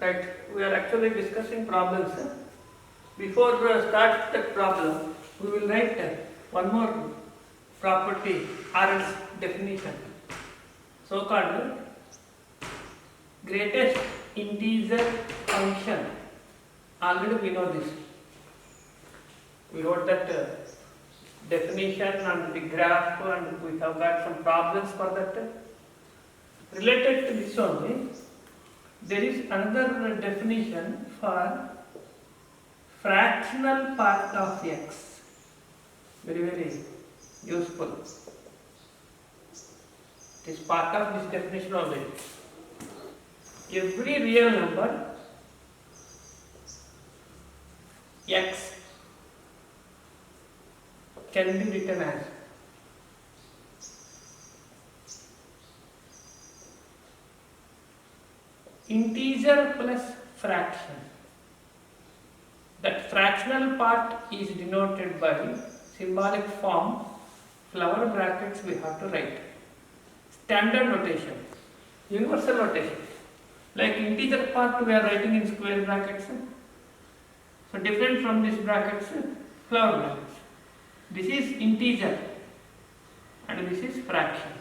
Right, we are actually discussing problems. Before start that problem, we will write one more property or its definition. So called greatest integer function. Already we know this. We wrote that definition and the graph, and we have got some problems for that. Related to this only, there is another definition for fractional part of x. Very useful. It is part of this definition already. Every real number x can be written as integer plus fraction. That fractional part is denoted by symbolic form, flower brackets we have to write. Standard notation, universal notation. Like integer part we are writing in square brackets. So different from these brackets, flower brackets. This is integer and this is fraction.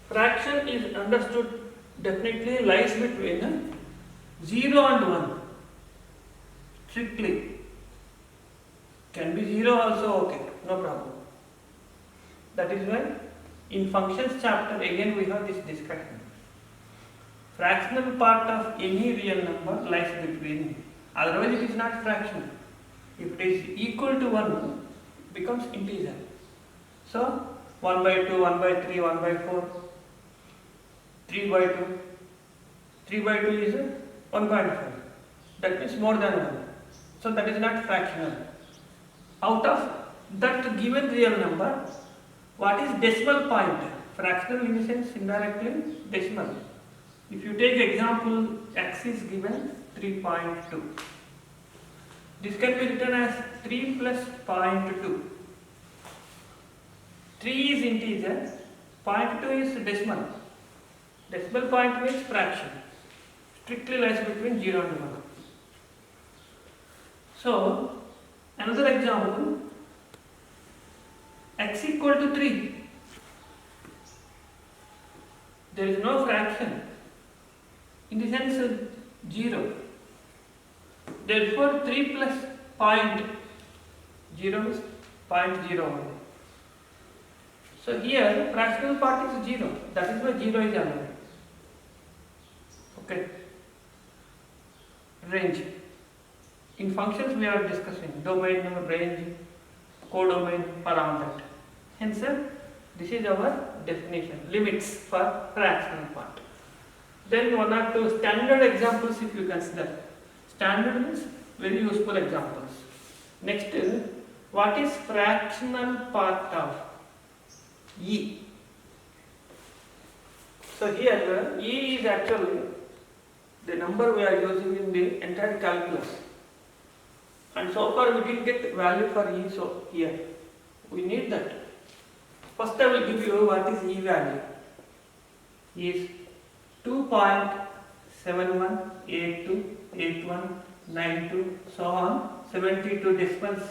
Fraction is understood definitely lies between 0 and 1. Strictly. Can be 0 also, okay, no problem. That is why in functions chapter again we have this discussion. Fractional part of any real number lies between, otherwise it is not fraction. If it is equal to 1, it becomes integer. So 1 by 2, 1 by 3, 1 by 4, 3 by 2. 3 by 2 is 1.5. That means more than 1. So that is not fractional. Out of that given real number, what is decimal point? Fractional in the sense indirectly decimal. If you take example, x is given 3.2. This can be written as 3 plus 0.2. 3 is integer, 0.2 is decimal. Decimal point means fraction. Strictly lies between 0 and 1. So, another example, x equal to 3. There is no fraction. In the sense 0. Therefore 3 plus 0.0 is 0.01. So here fractional part is 0. That is why 0 is allowed. Okay. Range. In functions we are discussing domain, range, codomain, around that. Hence this is our definition, limits for fractional part. Then one or two standard examples if you consider. Standard means very useful examples. Next is, what is fractional part of E? So here E is actually the number we are using in the entire calculus. And so far we didn't get value for E, so here we need that. First I will give you what is E value. E is 2.71828192 so on, 72 decimals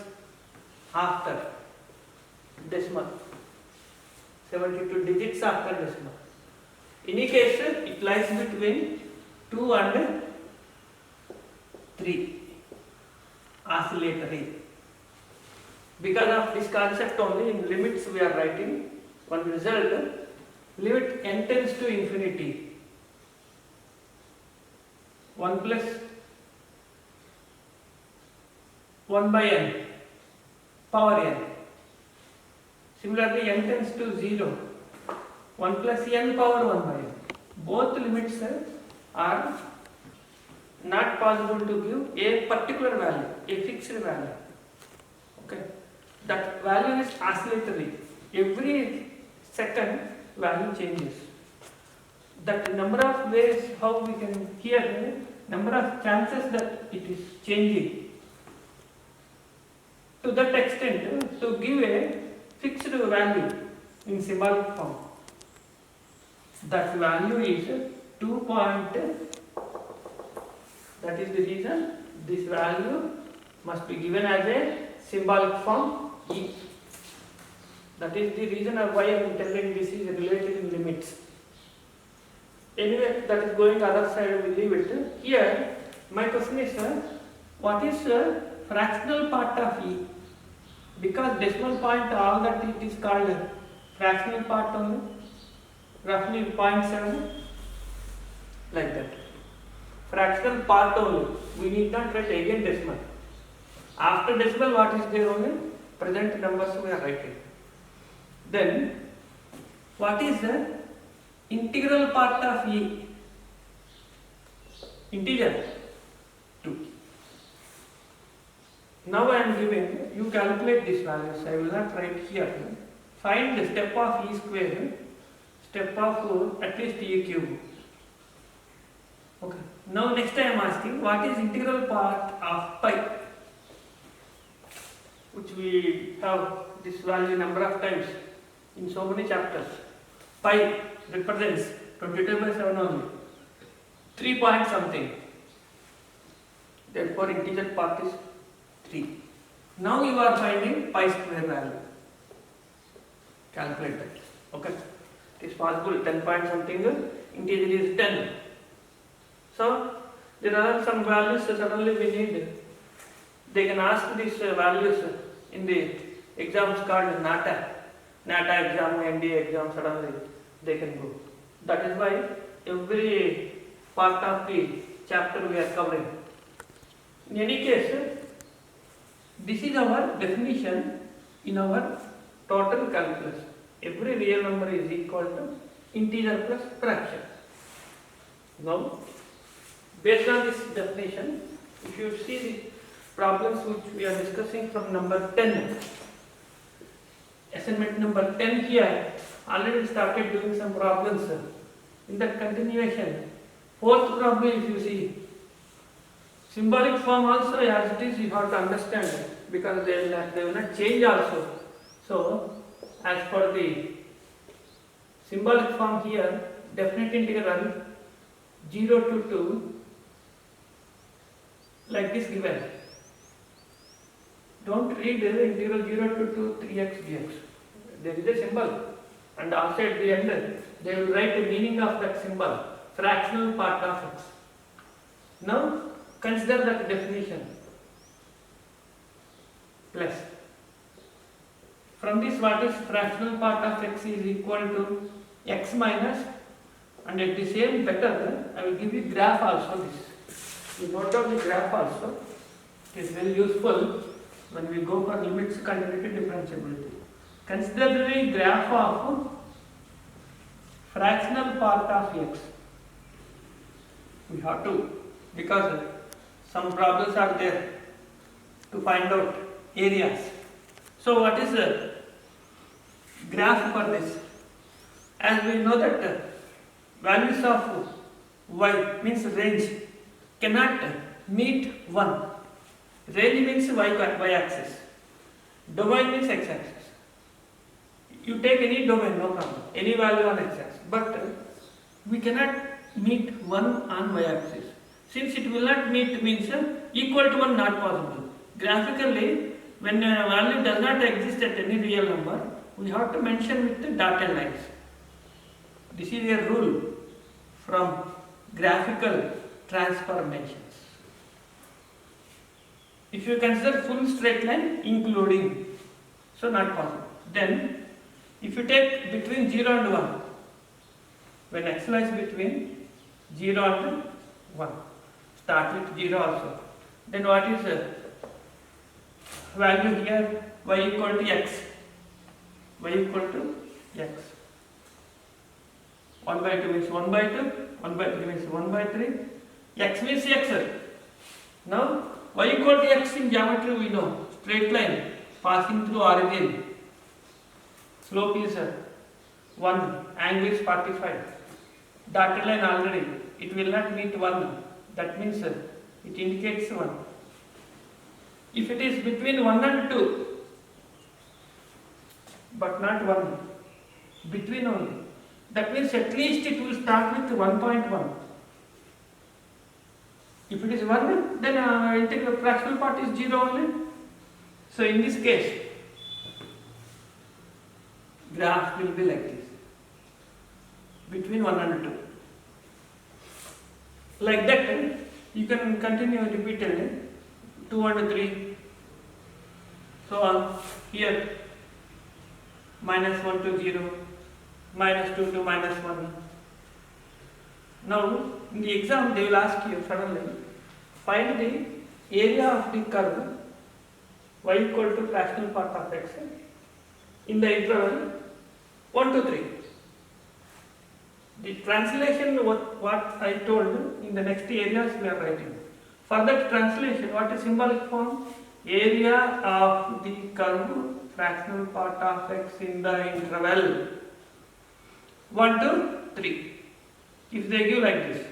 after decimal, 72 digits after decimal. In any case it lies between 2 and 3, oscillatory. Because of this concept only in limits we are writing one result, limit n tends to infinity. 1 plus 1 by n, power n. Similarly, n tends to 0. 1 plus n power 1 by n. Both limits are not possible to give a particular value, a fixed value. Okay. That value is oscillatory. Every second value changes. That number of ways how we can hear, number of chances that it is changing. To that extent, to give a fixed value in symbolic form. That value is 2 point, that is the reason this value must be given as a symbolic form E. That is the reason of why I am telling this is related in limits. Anyway, that is going other side, we leave it. Here, my question is, what is fractional part of E? Because decimal point, all that it is called fractional part only, roughly 0.7, like that. Fractional part only, we need not write again decimal. After decimal, what is there only? Present numbers we are writing. Then, what is the integral part of E? Integer 2. Now I am giving, you calculate these values, I will not write here. Find the step of E square, step of at least E cube. Okay. Now next I am asking, what is integral part of pi? Which we have this value number of times in so many chapters. Pi represents 22/7 only, 3 point something. Therefore integer part is 3. Now you are finding pi square value. Calculate that. Okay. It is possible 10 point something, integer is 10. So there are some values suddenly we need. They can ask these values in the exams called NATA. NATA exam, NDA exam, suddenly they can go. That is why every part of the chapter we are covering. In any case, this is our definition in our total calculus. Every real number is equal to integer plus fraction. Now, based on this definition, if you see the problems which we are discussing from number 10, assignment number 10 here, already started doing some problems. In that continuation, fourth problem if you see, symbolic form also as it is you have to understand because they will not change also. So, as per the symbolic form here, definite integral 0 to 2 like this given. Don't read integral 0 to 2 3x dx. There is a symbol and also at the end they will write the meaning of that symbol, fractional part of x. Now consider that definition. Plus. From this what is fractional part of x is equal to x minus, and at the same better I will give you graph also this. You note down the graph also. It is very useful when we go for limits, continuity, differentiability. Consider the graph of fractional part of x. We have to, because some problems are there to find out areas. So what is the graph for this? As we know that values of y means range cannot meet 1. Range means y axis. Domain means x axis. You take any domain, no problem. Any value on x axis. But we cannot meet 1 on y axis. Since it will not meet means equal to 1 not possible. Graphically, when a value does not exist at any real number, we have to mention with the dotted lines. This is a rule from graphical transformations. If you consider full straight line including, so not possible. Then if you take between 0 and 1, when x lies between 0 and 1, start with 0 also. Then what is the value here? Y equal to x. Y equal to x. 1 by 2 means 1 by 2, 1 by 3 means 1 by 3. X means x. Now y equal to x in geometry we know. Straight line passing through origin. Slope is 1, angle is 45. Dotted line already, it will not meet 1. That means it indicates 1. If it is between 1 and 2, but not 1, between only, That means at least it will start with 1.1. If it is 1, then integral fractional part is 0 only. So in this case, graph will be like this, between 1 and 2. Like that, you can continue repeatedly, 2 and 3, so on. Here, minus 1 to 0, minus 2 to minus 1. Now, in the exam, they will ask you suddenly, find the area of the curve y equal to fractional part of x in the interval 1 to 3. The translation, what I told in the next areas we are writing. For that translation, what is symbolic form? Area of the curve fractional part of x in the interval 1 to 3. If they give like this,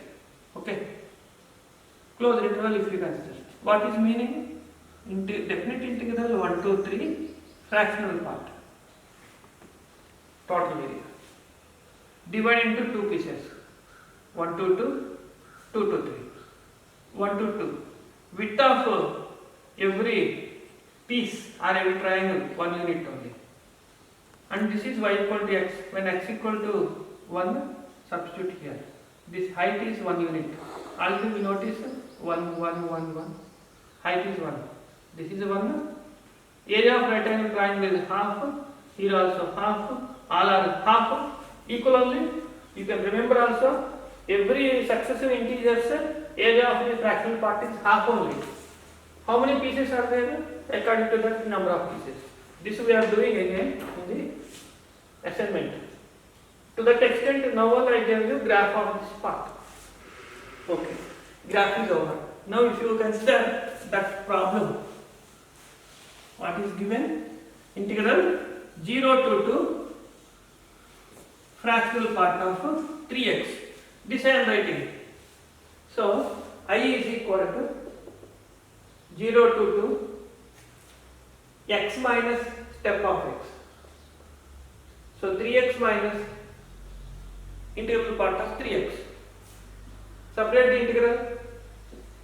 okay, closed interval if you consider. What is meaning? Definite integral 1 to 3 fractional part, total area. Divide into two pieces, 1 to 2, 2 to 3, 1 to 2. Width of every piece or every triangle 1 unit only. And this is y equal to x. When x equal to 1, substitute here. This height is 1 unit. Also we notice 1, 1, 1, 1. Height is 1. This is 1. Area of right angle triangle is half. Here also half. All are half. Equal only. You can remember also, every successive integers area of the fractional part is half only. How many pieces are there? According to that number of pieces. This we are doing again in the assignment. To that extent, now I gave you graph of this part. Okay, graph is over. Now if you consider that problem, what is given? Integral 0 to 2 fractional part of 3x. This I am writing. So I is equal to 0 to 2 x minus step of x. So 3x minus integral part of 3x. Separate the integral.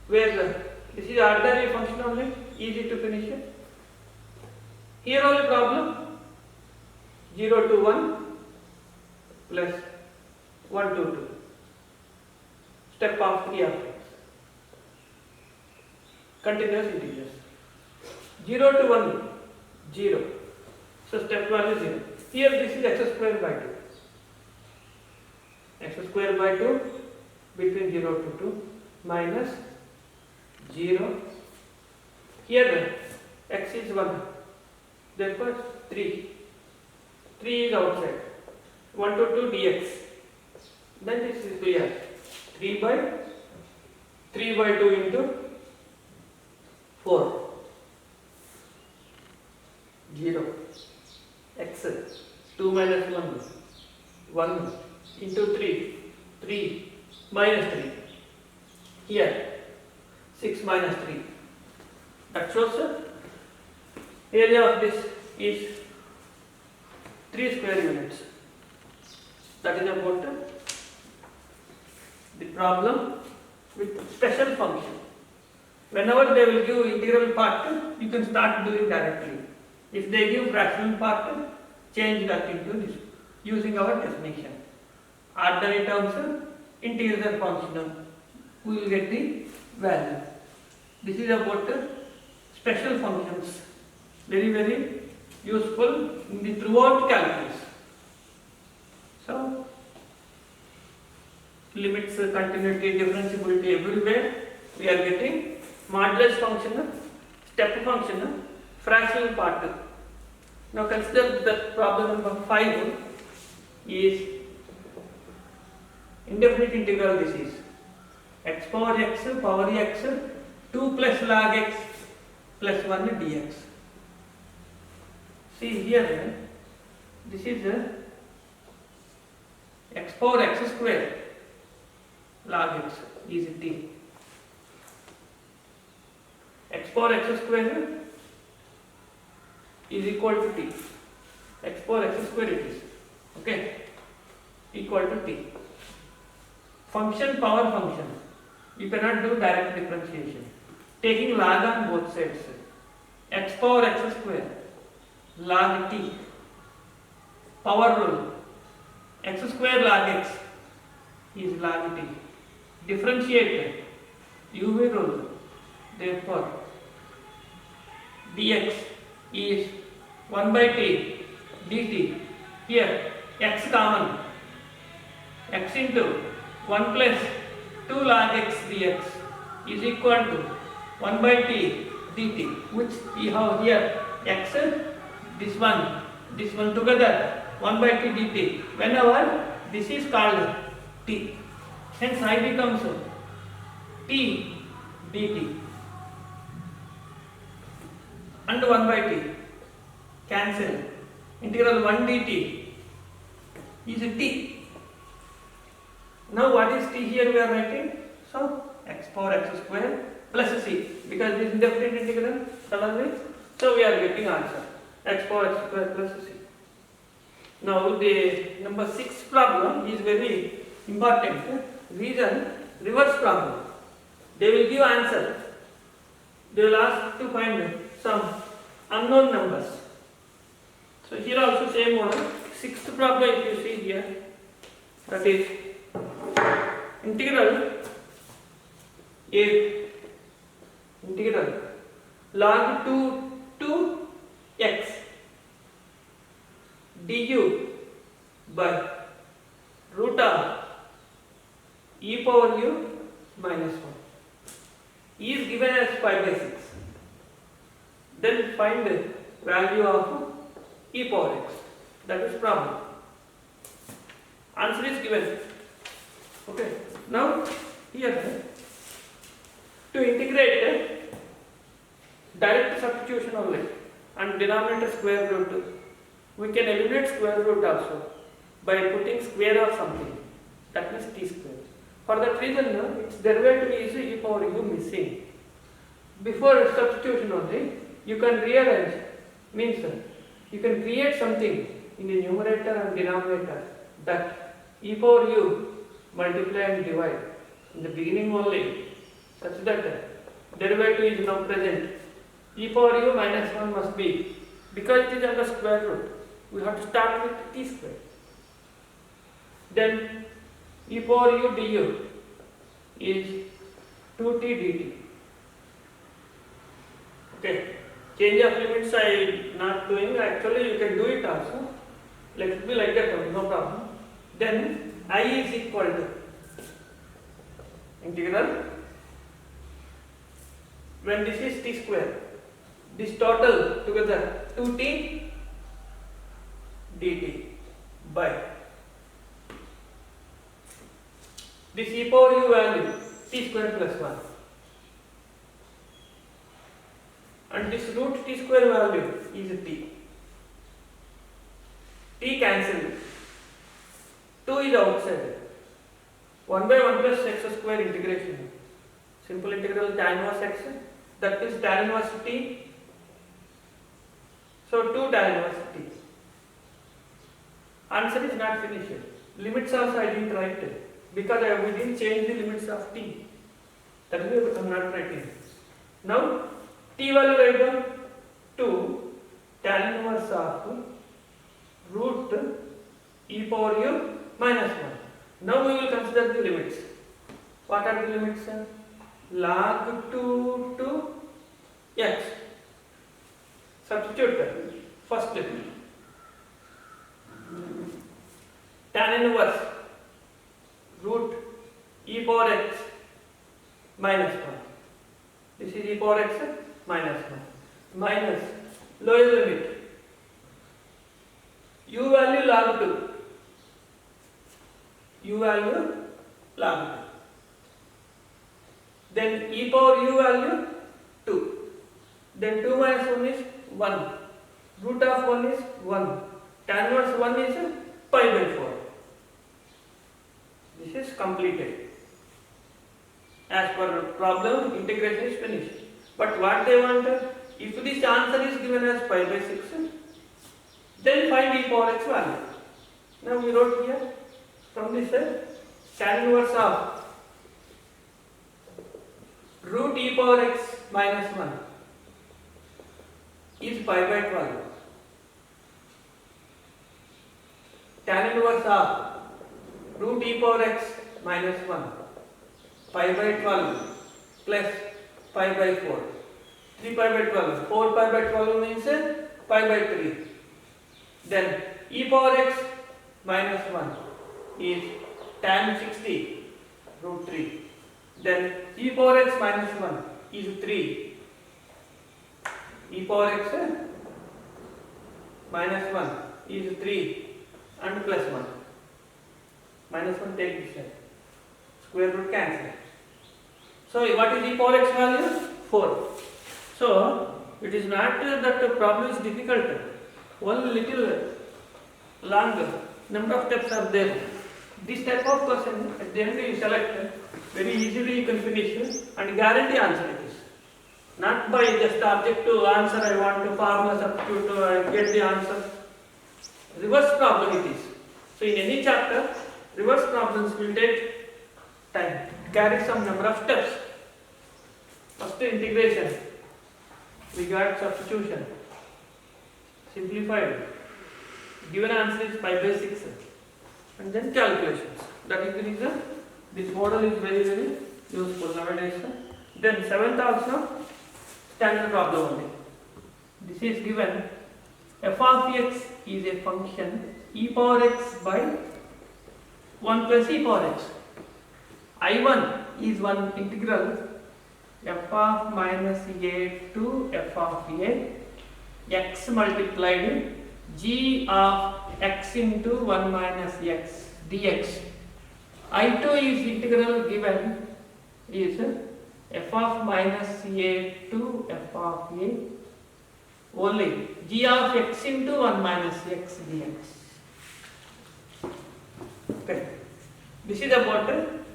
Where this is ordinary function only, easy to finish it. Here only problem 0 to 1 plus 1 to 2. Step of 3 of x. Continuous integers. 0 to 1, 0. So step value 0. Here this is x square by 2. X square by 2 between 0 to 2 minus 0. Here x is 1. Therefore 3. 3 is outside. 1 to 2 dx. Then this is clear. 3 by 2 into 4. 0. X 2 minus 1. 1 into 3. 3 minus 3. Here 6 minus 3. That shows area of this is 3 square units. That is about the problem with special function. Whenever they will give integral part, you can start doing directly. If they give fractional part, change that into this using our definition. Ordinary terms, integral function, we will get the value. This is about special functions. Very, very useful in the throughout calculus. So, limits, continuity, differentiability everywhere we are getting modulus function, step function, fractional part. Now consider that problem number 5 is indefinite integral. This is x power x power x 2 plus log x plus 1 dx. See here, this is x power x square log x is t. X power x square is equal to t. X power x square it is. Okay. equal to t. Function, power function. You cannot do direct differentiation. Taking log on both sides. X power x square, log t. Power rule. X square log x is log t. Differentiate. UV rule. Therefore, dx is 1 by t dt. Here x common. X into 1 plus 2 log x dx is equal to 1 by t dt, which we have here x, this one together 1 by t dt. Whenever this is called t, hence I becomes t dt and 1 by t cancel. Integral 1 dt is t. Now what is t here we are writing? So x power x square plus c, because this is indefinite integral suddenly. So we are getting answer x power x square plus c. Now the number 6 problem is very important. Reason reverse problem. They will give answer. They will ask to find some unknown numbers. So here also same model. 6th problem if you see here, that is integral log 2 to x du by root of e power u minus 1 is given as 5 by 6. Then find the value of e power x. That is problem. Answer is given. Okay. Now here to integrate direct substitution only and denominator square root, we can eliminate square root also by putting square of something. That means t square. For that reason, its derivative is e power u missing. Before substitution only, you can rearrange, means you can create something in the numerator and denominator that e power u multiply and divide in the beginning only, such that derivative is now present. E power u minus 1 must be, because it is under square root, we have to start with t square. Then e power u du is 2t dt. Okay, change of limits I am not doing, actually you can do it also. Let it be like that, no problem. Then I is equal to integral, when this is t square, this total together 2t dt by this e power u value t square plus 1 and this root t square value is t. T cancel. 2 is outside. 1 by 1 plus x square integration. Simple integral tan inverse x, that is tan inverse t. So 2 tan inverse t. Answer is not finished. Limits also I didn't write because we didn't change the limits of t. That is why I am not writing. Now t value write down 2 tan inverse of root e power u minus 1. Now we will consider the limits. What are the limits? Log 2 to x. Substitute first tan inverse root e power x minus 1. This is e power x minus 1 minus lower limit u value log 2. U value log 2. Then e power u value 2. Then 2 minus 1 is 1. Root of 1 is 1. Tan inverse 1 is pi by 4. This is completed. As per problem, integration is finished. But what they want, if this answer is given as pi by 6, then find e power x value. Now we wrote here From this tan inverse of root e power x minus 1 is pi by 12. Tan inverse of root e power x minus 1 pi by 12 plus pi by 4. 3 pi by 12. 4 pi by 12 means pi by 3. Then e power x minus 1 is tan 60 root 3. Then e power x minus 1 is 3. E power x minus 1 is 3 and plus 1. Minus 1 take this side. Square root cancel. So what is e power x value? 4. So it is not that the problem is difficult. One little long number of steps are there. This type of question at the end you select, very easily you can finish and guarantee answer it is. Not by just objective answer, I want to formula substitute to get the answer. Reverse problem it is. So in any chapter, reverse problems will take time. Carry some number of steps. First integration. We got substitution. Simplified. Given answer is pi by 6. And then calculations. That is the reason this model is very useful nowadays. Then 7th also standard problem only. This is given f of x is a function e power x by 1 plus e power x. I1 is one integral f of minus a to f of a x multiplied g of x into 1 minus x dx. I2 is integral given is f of minus a to f of a only g of x into 1 minus x dx. Okay. This is about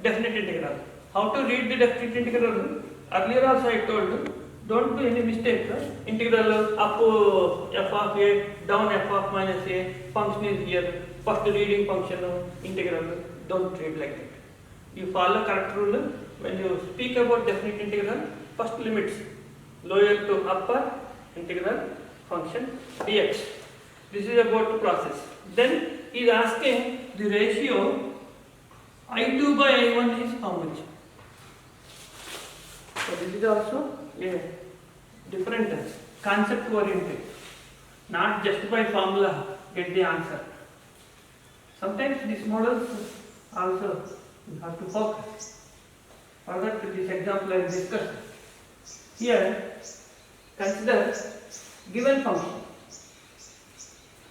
definite integral. How to read the definite integral? Earlier also I told, don't do any mistake. Integral up f of a, down f of minus a, function is here. First reading function integral. Don't read like that. You follow correct rule. When you speak about definite integral, first limits lower to upper integral function dx. This is about the process. Then he is asking the ratio I2 by I1 is how much? So this is also a different concept oriented. Not just by formula get the answer. Sometimes these models also you have to focus. For that this example I discussed. Here consider given function.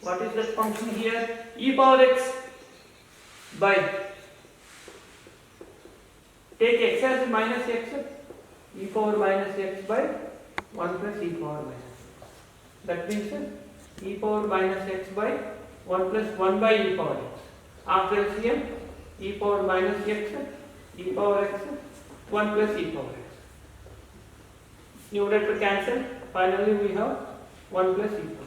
What is that function here? E power x by, take x as minus x, e power minus x by 1 plus e power minus. That means e power minus x by 1 plus 1 by e power x. After LCM, e power minus x, e power x, 1 plus e power x. Numerator cancel. Finally we have 1 plus e power x.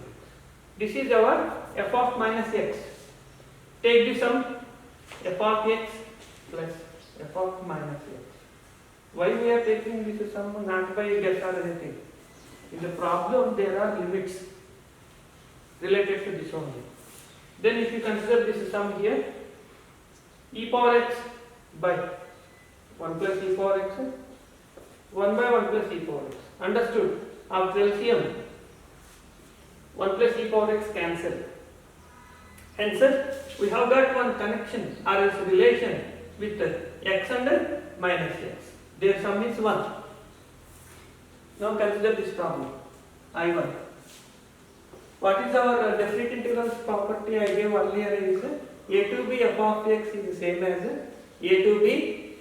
This is our f of minus x. Take the sum f of x plus f of minus x. Why we are taking this sum not by guess or anything? In the problem there are limits related to this only. Then if you consider this sum here, e power x by 1 plus e power x, 1 by 1 plus e power x. Understood? After LCM, 1 plus e power x cancel. Hence, we have got one connection or else relation with x and minus x. Their sum is 1. Now consider this problem. I1. What is our definite integrals property I gave earlier is a to b f of x is the same as a to b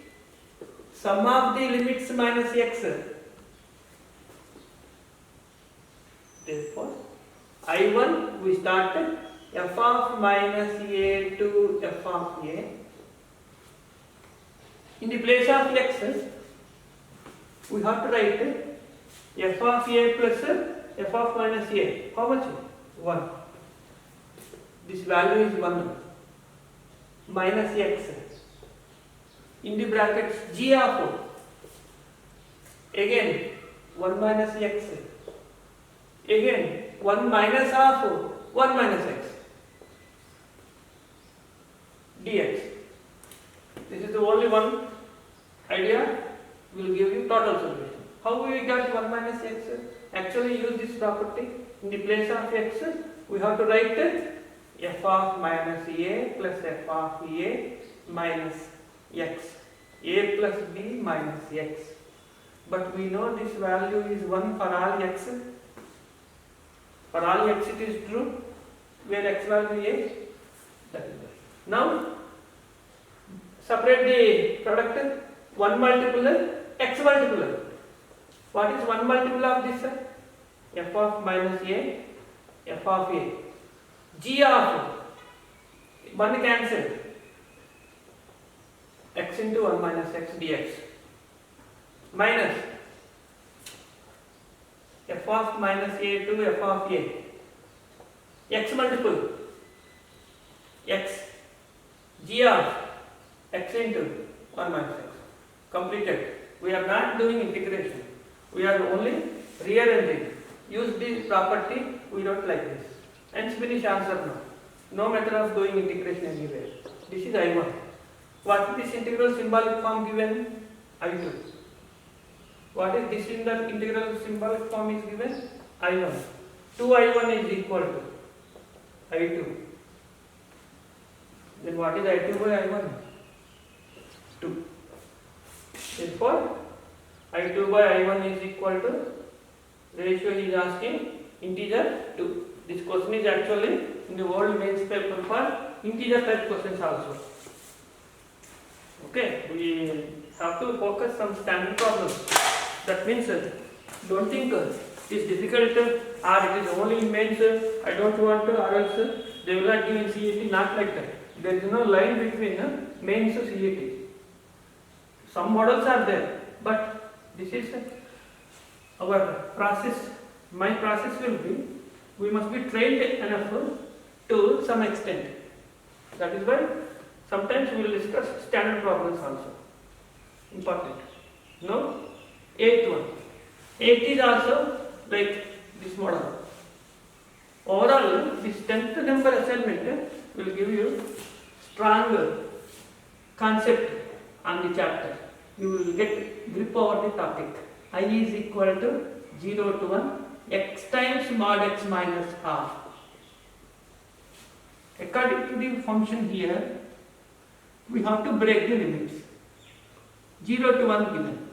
sum of the limits minus x. Therefore, I1 we start f of minus a to f of a. In the place of x, we have to write f of a plus f of minus a. How much? 1. This value is 1. minus x in the brackets g of again 1 minus x again 1 minus of 1 minus x dx. This is the only one idea will give you total solution. How we got 1 minus x? Actually use this property. In the place of x, we have to write f of minus a plus f of a minus x. A plus b minus x. But we know this value is 1 for all x. For all x it is true. Where x value is, that is right. Now, separate the product. 1 multiple x multiple. What is 1 multiple of this? F of minus a, f of a. G of 1 cancelled. X into 1 minus x dx. Minus f of minus a to f of a. X multiple. X. G of x into 1 minus x. Completed. We are not doing integration. We are only rearranging. Use the property we don't like this. And finish answer now. No method of doing integration anywhere. This is I1. What is this integral symbolic form given? I2. What is this in the integral symbolic form is given? I1. 2I1 is equal to I2. Then what is I2 by I1? 2. Therefore, I2 by I1 is equal to, ratio he is asking, integer 2. This question is actually in the world mains paper for integer type questions also. Okay, we have to focus some standard problems. That means, don't think it is difficult or it is only in mains, I don't want to, or else they will not give in CET, not like that. There is no line between mains and CET. Some models are there, but this is our process. My process will be, we must be trained enough to some extent. That is why sometimes we will discuss standard problems also. Important. No? 8th one. 8th is also like this model. Overall, this 10th number assignment will give you strong concept on the chapter. You will get grip over the topic. I is equal to 0 to 1 x times mod x minus half. According to the function here, we have to break the limits. 0 to 1 given.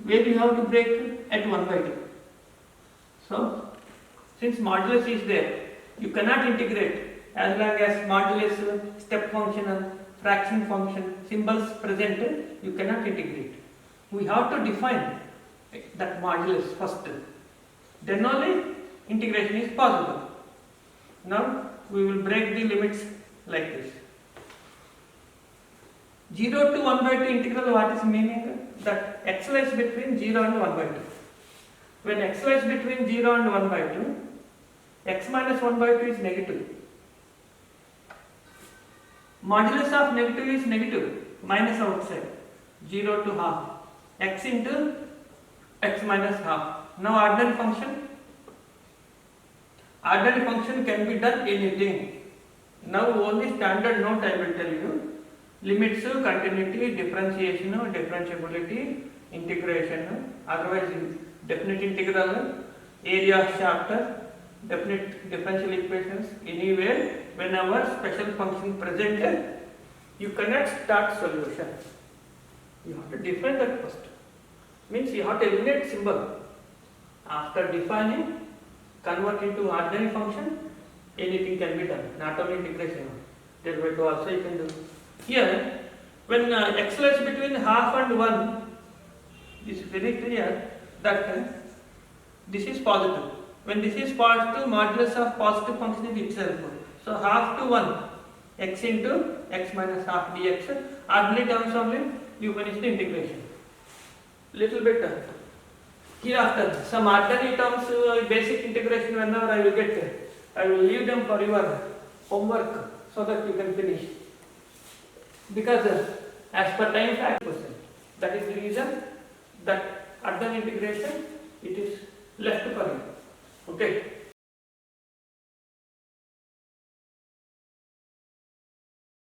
Where we have to break? At 1 by 2. So, since modulus is there, you cannot integrate as long as modulus, step function and fraction function symbols present, you cannot integrate. We have to define that modulus first. Then only integration is possible. Now we will break the limits like this. 0 to 1 by 2 integral, what is meaning? That x lies between 0 and 1 by 2. When x lies between 0 and 1 by 2, x minus 1 by 2 is negative. Modulus of negative is negative, minus outside, 0 to half, x into x minus half. Now ordinary function can be done anything. Now only standard note I will tell you. Limits, continuity, differentiation, differentiability, integration, otherwise definite integral, area of chapter, definite differential equations, anywhere, whenever special function present, you cannot start solution. You have to define that first. Means you have to eliminate symbol. After defining, convert into ordinary function, anything can be done, not only integration. Derivative also you can do. Here, when x lies between half and 1, it is very clear that this is positive. When this is positive, modulus of positive function is itself. So half to 1, x into x minus half dx. Ordinary terms only, you finish the integration. Little bit hereafter, some ordinary terms, basic integration whenever I will get, I will leave them for your homework so that you can finish. because as per time fact question, that is the reason that other integration it is left for you. Okay.